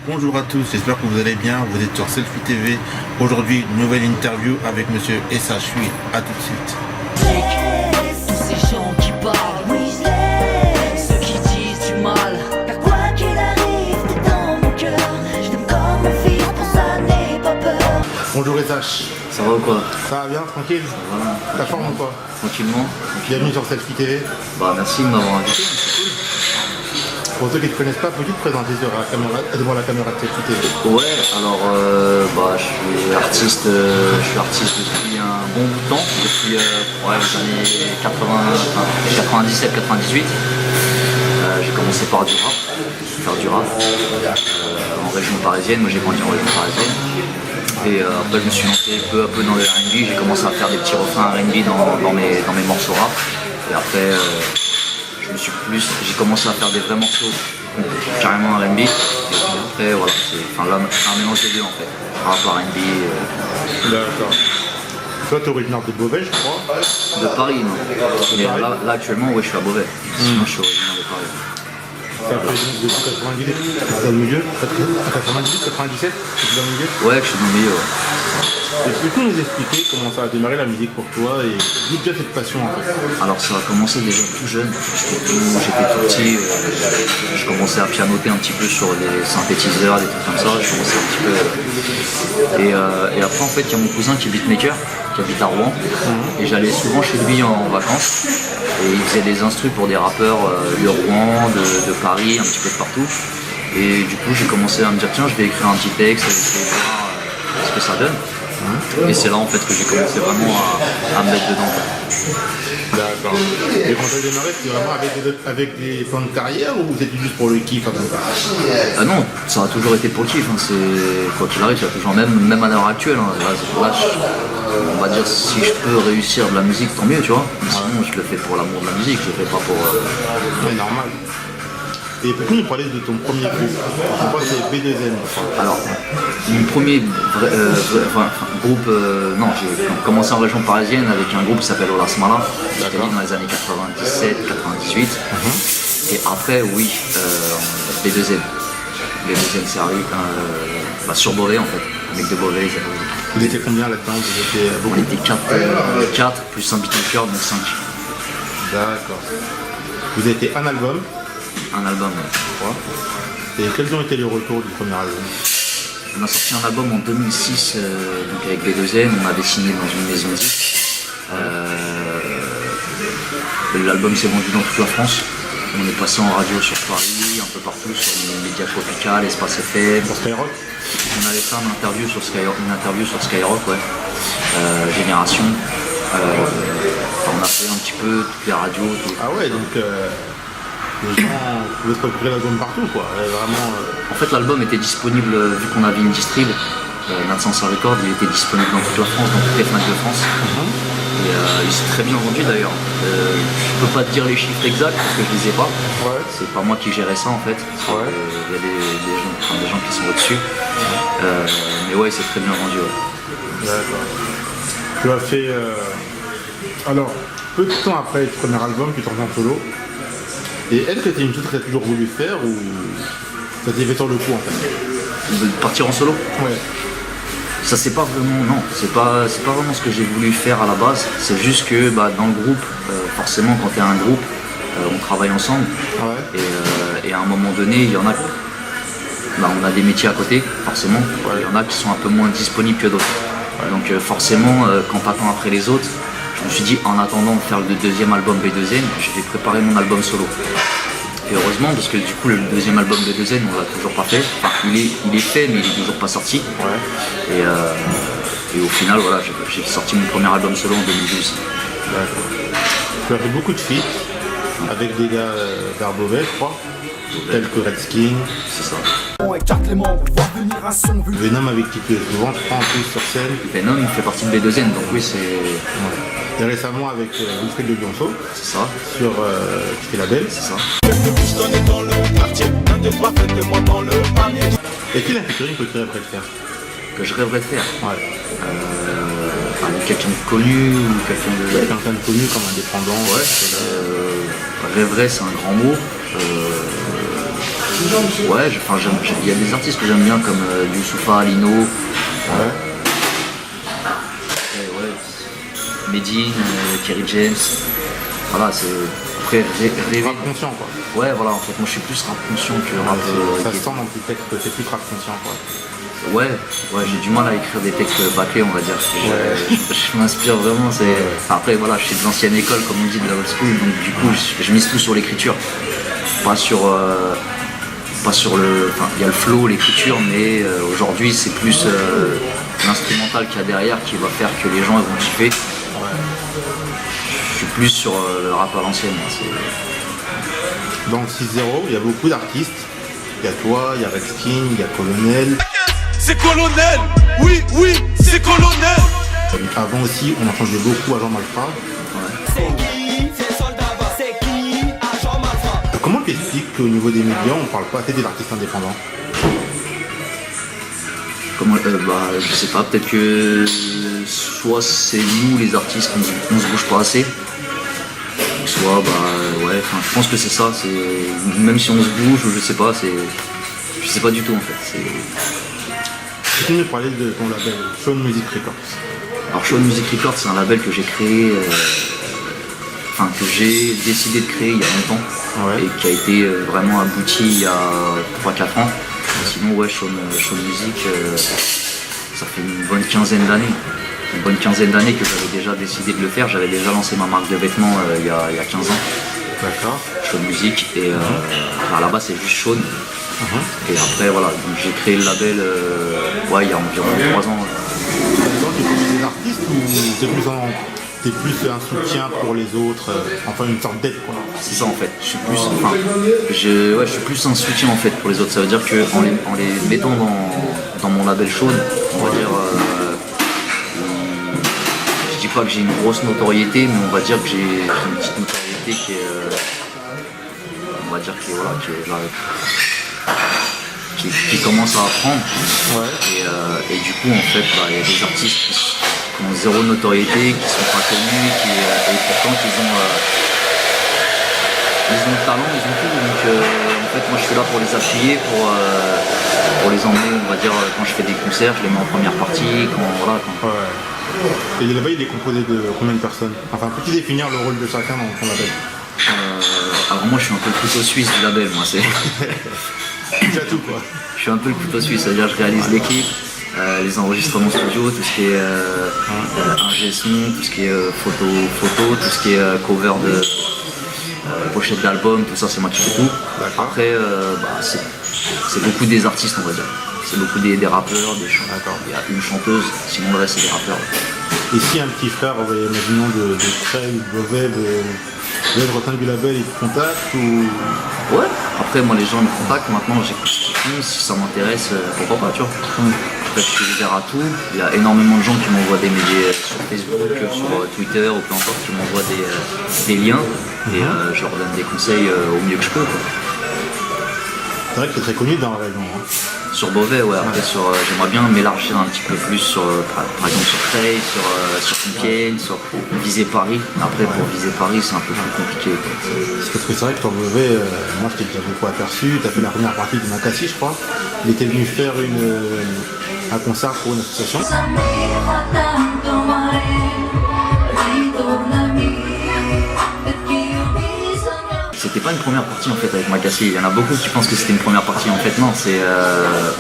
Bonjour à tous, j'espère que vous allez bien, vous êtes sur Selfie TV. Aujourd'hui, nouvelle interview avec monsieur Essa Chui. A tout de suite. Tous ces gens qui parlent, ceux qui disent du mal. Car quoi qu'il arrive, t'es dans mon cœur. Je t'aime comme mon fils, pour ça n'aie pas peur. Bonjour Essa. Ça va ou quoi? Ça va bien, tranquille? Voilà. Ta forme ou quoi? Tranquillement. Bienvenue sur Selfie TV. Bah merci de m'avoir invité, c'est cool. Pour ceux qui ne te connaissent pas, peux-tu te présenter devant la caméra de Selfie TV? Ouais, alors je suis artiste depuis un bon bout de temps, depuis les années 97-98. J'ai commencé par du rap, faire du rap en région parisienne. Moi j'ai grandi en région parisienne. Et après je me suis lancé peu à peu dans le R&B. J'ai commencé à faire des petits refrains R&B dans mes morceaux rap. Et après j'ai commencé à faire des vrais morceaux carrément R&B. Et puis après voilà, c'est un mélange des deux en fait. Rap, R&B. D'accord. Toi, tu es originaire de Beauvais, je crois. De Paris, non. Mais là actuellement, ouais, je suis à Beauvais. Sinon, je suis originaire de Paris. Ça fait donc depuis 98, dans le milieu, 98, 97, c'est dans le milieu. Ouais, je suis dans le milieu. Ouais. Est-ce que tu peux nous expliquer comment ça a démarré la musique pour toi et d'où vient cette passion en fait? Alors ça a commencé déjà tout jeune, j'étais tout petit, je commençais à pianoter un petit peu sur des synthétiseurs, des trucs comme ça, je commençais un petit peu... Et après en fait il y a mon cousin qui est beatmaker, qui habite à Rouen, et j'allais souvent chez lui en vacances, et il faisait des instrus pour des rappeurs de Rouen, de Paris, un petit peu de partout. Et du coup j'ai commencé à me dire tiens je vais écrire un petit texte, essayer de voir ce que ça donne. Et c'est là en fait que j'ai commencé vraiment à me mettre dedans. D'accord. Et quand tu as démarré, c'était vraiment avec des plans de carrière ou c'était juste pour le kiff? Ah non, ça a toujours été pour le kiff. Hein. Quoi qu'il arrive, il y a toujours, même à l'heure actuelle, hein. Là, on va dire si je peux réussir de la musique, tant mieux, tu vois. Mais sinon, je le fais pour l'amour de la musique, je le fais pas pour... C'est normal. Et peux-tu nous parler de ton premier groupe? Je crois que c'est B2N. Alors, mon premier groupe, non, j'ai commencé en région parisienne avec un groupe qui s'appelle Olas Mala, c'était dans les années 97-98. Et après, oui, B2N. B2N, c'est arrivé sur Beauvais en fait, avec de Beauvais. Vous étiez combien là-dedans? On était 4 plus un beatmaker, donc 5. D'accord. Vous avez été un album? Un album, Et quels ont été les retours du premier album? On a sorti un album en 2006 donc avec B2N, on avait signé dans une maison de disques. L'album s'est vendu dans toute la France. On est passé en radio sur Paris, un peu partout, sur les médias Tropical, Espace FM. Pour Skyrock? On avait fait une interview sur Skyrock, ouais. Génération. On a fait un petit peu toutes les radios. Tout. Ah ouais, donc les gens pouvaient se procurer l'album partout, quoi. Vraiment. En fait, l'album était disponible, vu qu'on avait une distrib, Natsansa Records, il était disponible dans toute la France, dans toutes les FNAC de France. Et il s'est très bien vendu d'ailleurs. Je peux pas te dire les chiffres exacts parce que je les ai pas. Ouais. C'est pas moi qui gérais ça en fait. Il y a des gens qui sont au-dessus. Mais ouais, c'est très bien vendu. Ouais. D'accord. Tu as fait. Alors, peu de temps après le premier album, tu t'en fais un solo. Et est-ce que c'est une chose que tu as toujours voulu faire ou ça t'est fait sur le coup en fait? De partir en solo? Ouais. Ça c'est pas vraiment, non, c'est pas vraiment ce que j'ai voulu faire à la base. C'est juste que dans le groupe, forcément quand tu es un groupe, on travaille ensemble. Ouais. Et à un moment donné, il y en a, on a des métiers à côté, forcément. Il y en a qui sont un peu moins disponibles que d'autres. Donc forcément, quand tu attends après les autres, je me suis dit en attendant de faire le deuxième album B2N, je vais préparer mon album solo. Et heureusement parce que du coup le deuxième album B2N on l'a toujours pas fait. Enfin il est fait mais il est toujours pas sorti. Ouais. Et au final voilà, j'ai sorti mon premier album solo en 2012. D'accord. Tu as fait beaucoup de feats avec des gars vers Beauvais, je crois. Tels que Redskin. C'est ça. Venom avec qui tu es souvent, je crois, en plus sur scène. Venom il fait partie de B2N donc oui c'est... Ouais. Et récemment avec Wilfried de Lionceau. C'est ça. Sur Petit Label. C'est ça. Et quel est un featuring que tu rêverais de faire? Que je rêverais de faire? Ouais. Avec quelqu'un de connu ou quelqu'un de... Quelqu'un de connu comme indépendant. Ouais. Rêverais c'est un grand mot. Ouais, il y a des artistes que j'aime bien comme Youssoupha, Lino, Ouais. Medine, Kerry James. Voilà, c'est après rêver. Rap conscient quoi. Ouais, voilà, en fait, moi je suis plus rap conscient que rap. Ça se sent dans tes textes que t'es plus rap conscient quoi. Ouais, j'ai du mal à écrire des textes bâclés, on va dire. Je m'inspire vraiment. Après, voilà, je suis de l'ancienne école, comme on dit, de la old school, donc du coup, je mise tout sur l'écriture. Pas sur le. Enfin, il y a le flow, l'écriture, mais aujourd'hui, c'est plus l'instrumental qu'il y a derrière qui va faire que les gens vont kiffer. Je suis plus sur le rap à l'ancienne. Dans le 6-0, il y a beaucoup d'artistes. Il y a toi, il y a Redskin, il y a Colonel. C'est colonel, oui, c'est colonel. Avant aussi, on entendait beaucoup Agent Malfrat. Comment tu expliques qu'au niveau des médias, on parle pas assez des artistes indépendants? Je sais pas, peut-être que soit c'est nous les artistes qu'on se bouge pas assez, soit je pense que c'est ça, même si on se bouge ou je sais pas du tout en fait. Tu peux nous parler de ton label, Sean Music Records? Alors Sean Music Records, c'est un label que j'ai créé, que j'ai décidé de créer il y a longtemps, et qui a été vraiment abouti il y a 3-4 ans. Sinon Sean Music, ça fait une bonne quinzaine d'années. Que j'avais déjà décidé de le faire. J'avais déjà lancé ma marque de vêtements il y a 15 ans. D'accord. Sean Music, et là-bas c'est juste Sean. Et après voilà, donc j'ai créé le label il y a environ 3 ans. Tu es des artistes ou t'es plus un soutien pour les autres, enfin une sorte d'aide quoi? C'est ça en fait, je suis plus un soutien en fait pour les autres. Ça veut dire qu'en les mettant dans mon label Sean, on va dire, je dis pas que j'ai une grosse notoriété, mais on va dire que j'ai une petite notoriété qui est, on va dire qui commence à apprendre. Et du coup en fait il y a des artistes qui ont zéro notoriété, qui sont pas connus, et pourtant ils ont le talent, ils ont tout. Donc en fait moi je suis là pour les appuyer, pour les emmener, on va dire, quand je fais des concerts, je les mets en première partie, Et le label il est composé de combien de personnes? Enfin, peux-tu définir le rôle de chacun dans ton label? Alors moi je suis un peu le couteau suisse du label, moi c'est. Tu as tout quoi. Je suis un peu le couteau suisse, c'est-à-dire je réalise l'équipe, les enregistrements studio, tout ce qui est ingé son, tout ce qui est photo, tout ce qui est cover de pochette d'album, tout ça c'est moi qui fais tout. Après c'est beaucoup des artistes on va dire. C'est beaucoup des rappeurs, des chanteurs. Il y a une chanteuse, sinon le reste c'est des rappeurs. Et si un petit frère, imaginons de Trey ou de Beauvais, de retenir du label, il te contacte ou... Ouais, après moi les gens me contactent, maintenant j'écoute ce qu'ils font, si ça m'intéresse, pourquoi pas, tu vois. Après je suis ouvert à tout, il y a énormément de gens qui m'envoient des médias sur Facebook, sur Twitter ou peu importe, qui m'envoient des liens, et je leur donne des conseils au mieux que je peux, quoi. C'est vrai que tu es très connu dans la région. Sur Beauvais, ouais. Après, j'aimerais bien m'élargir un petit peu plus sur, par exemple, sur Creil, sur Compiègne, sur viser Paris. Après, pour viser Paris, c'est un peu plus compliqué. C'est parce que c'est vrai que sur Beauvais, moi je t'ai déjà beaucoup aperçu. Tu as fait la première partie de Makassi, je crois. Il était venu faire un concert pour une association. C'était pas une première partie en fait avec Makassi. Il y en a beaucoup qui pensent que c'était une première partie. En fait non, c'est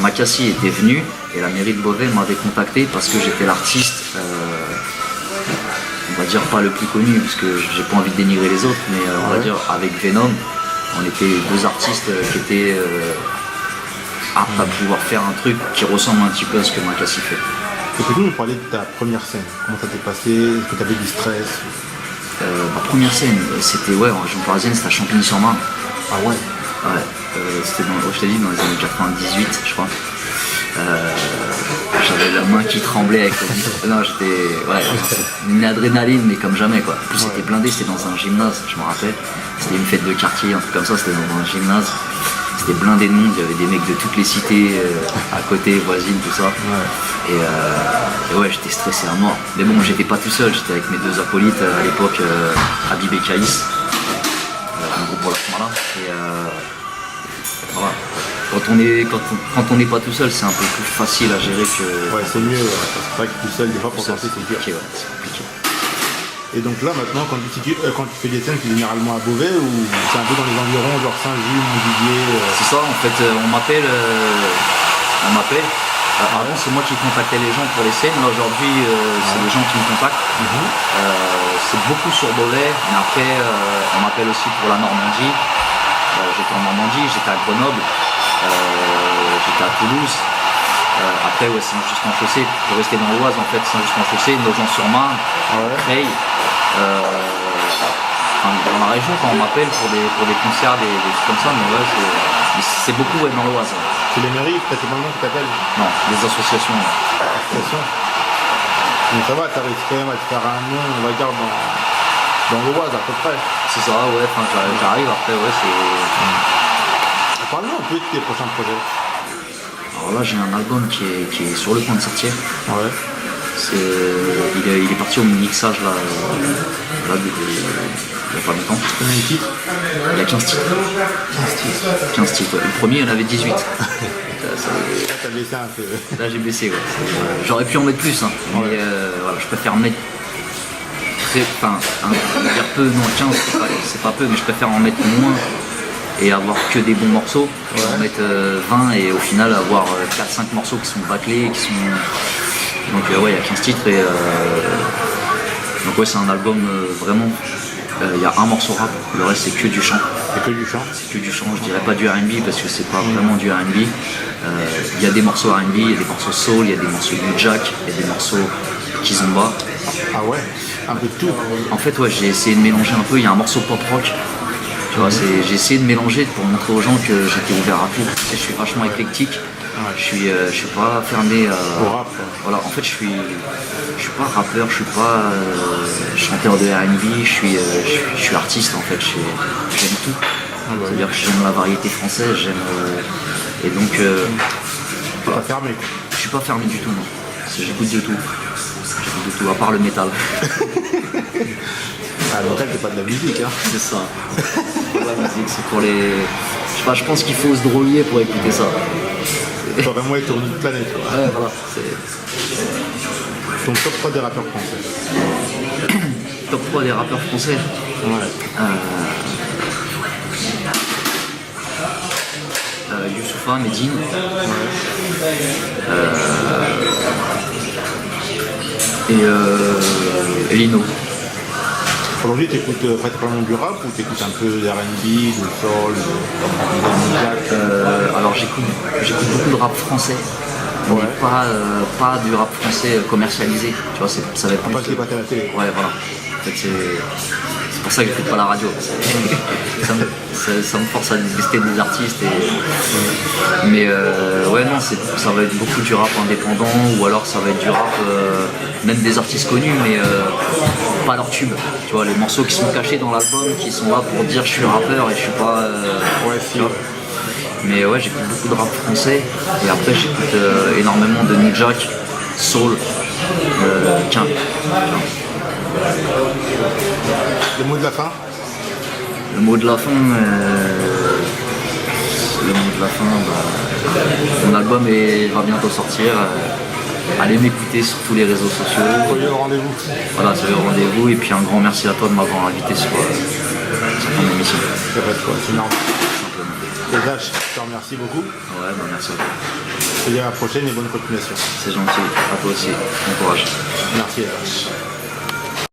Makassi était venu et la mairie de Beauvais m'avait contacté parce que j'étais l'artiste, on va dire pas le plus connu parce que j'ai pas envie de dénigrer les autres, mais on va dire avec Venom, on était deux artistes qui étaient aptes à pouvoir faire un truc qui ressemble un petit peu à ce que Makassi fait. Peux-tu nous parler de ta première scène? Comment ça t'est passé? Est-ce que tu avais du stress? Ma première scène, c'était en région parisienne, c'était à Champigny-sur-Marne. Ah ouais? Ouais, c'était je t'ai dit, dans les années 98, je crois. J'avais la main qui tremblait avec le micro. Non, une adrénaline, mais comme jamais quoi. En plus, c'était blindé, c'était dans un gymnase, je me rappelle. C'était une fête de quartier, un truc comme ça, c'était dans un gymnase. C'était blindé de monde, il y avait des mecs de toutes les cités à côté, voisines, tout ça. Et ouais, j'étais stressé à mort. Mais bon, j'étais pas tout seul, j'étais avec mes deux acolytes à l'époque, Habib et Caïs, un groupe pour la Mala. Voilà. Quand on n'est pas tout seul, c'est un peu plus facile à gérer que. Ouais, c'est mieux. Ouais. C'est vrai que tout seul, des fois, pour danser, c'est dur. compliqué, ouais, c'est compliqué. Et donc là, maintenant, quand tu fais des scènes, tu es généralement à Beauvais ou c'est un peu dans les environs, genre Saint-Gilles, Montdidier C'est ça, en fait, on m'appelle. Avant, c'est moi qui contactais les gens pour les scènes. Là, aujourd'hui, c'est les gens qui me contactent. C'est beaucoup sur Beauvais, mais après, on m'appelle aussi pour la Normandie. J'étais en Normandie, j'étais à Grenoble, j'étais à Toulouse. Après, ouais, Saint-Just-en-Chaussée, pour rester dans l'Oise, en fait, Saint-Just-en-Chaussée, Nogent-sur-Marne, Creil. Dans la région, quand on m'appelle pour des concerts, des trucs comme ça, mais ouais, c'est beaucoup dans l'Oise. Ouais. C'est les mairies principalement qui t'appellent? Non, les associations. Ouais. Associations. Donc ça va, t'arrives quand même à te faire un nom, on va dire, dans l'Oise à peu près. C'est ça, ouais, j'arrive, après, ouais, c'est... Parle-nous un peu de tes prochains projets. Alors là, j'ai un album qui est sur le point de sortir. Ouais. Il est parti au mixage là il n'y a pas longtemps. Combien de titres? Il y a 15 titres. 15 titres, ouais. Le premier, il y en avait 18. Là, t'as baissé un peu. Là, j'ai baissé, ouais. J'aurais pu en mettre plus, hein. Mais voilà, je préfère mettre dire peu, non, 15, c'est pas peu, mais je préfère en mettre moins et avoir que des bons morceaux, en mettre 20 et au final avoir 4-5 morceaux qui sont bâclés, qui sont... Donc ouais, il y a 15 titres et donc ouais, c'est un album vraiment, il y a un morceau rap, le reste c'est que du chant. C'est que du chant? C'est que du chant, je dirais pas du R&B parce que c'est pas vraiment du R&B. Il y a des morceaux R&B, il y a des morceaux soul, il y a des morceaux New Jack, il y a des morceaux Kizomba. Ah ouais? Un peu de tout? En fait ouais, j'ai essayé de mélanger un peu, il y a un morceau pop rock. Tu vois, j'ai essayé de mélanger pour montrer aux gens que j'étais ouvert à tout. Je suis vachement éclectique. Je suis pas fermé au rap. Voilà, en fait je suis pas rappeur, je suis pas chanteur de R&B, je suis artiste en fait, j'aime tout. C'est-à-dire que j'aime la variété française, et donc Voilà. Pas fermé. Je suis pas fermé du tout, non. J'écoute de tout. J'écoute de tout, à part le métal. Ah, le métal, c'est pas de la musique, hein. C'est ça. La musique, c'est pour les... Je sais pas, je pense qu'il faut se droguer pour écouter ça. Il faut vraiment être sur une autre planète, quoi. Ouais, voilà. Ton top 3 des rappeurs français. Top 3 des rappeurs français. Ouais. Youssoupha, Medine. Et Lino. Aujourd'hui, tu écoutes principalement du rap ou tu écoutes un peu de R&B, de soul, de Jack? Alors j'écoute beaucoup de rap français, mais pas du rap français commercialisé. Tu vois, ça va être plus... Pas qui est passé à la télé. Ouais, voilà. En fait, c'est pour ça que j'écoute pas la radio. Ça me force à détester des artistes. Mais ouais, non, ça va être beaucoup du rap indépendant ou alors ça va être du rap, même des artistes connus, mais pas leur tube. Tu vois, les morceaux qui sont cachés dans l'album, qui sont là pour dire je suis rappeur et je suis pas. Ouais, si. Mais ouais, j'écoute beaucoup de rap français et après j'écoute énormément de New Jack, Soul, Quin. Le mot de la fin? Le mot de la fin, mon album va bientôt sortir. Allez m'écouter sur tous les réseaux sociaux. Soyez au rendez-vous. Voilà, soyez au rendez-vous et puis un grand merci à toi de m'avoir invité sur ton émission. C'est normal. Et Zach, je te remercie beaucoup. Ouais, bah merci à toi. Je te dis à la prochaine et bonne continuation. C'est gentil, à toi aussi. Bon courage. Merci Zach.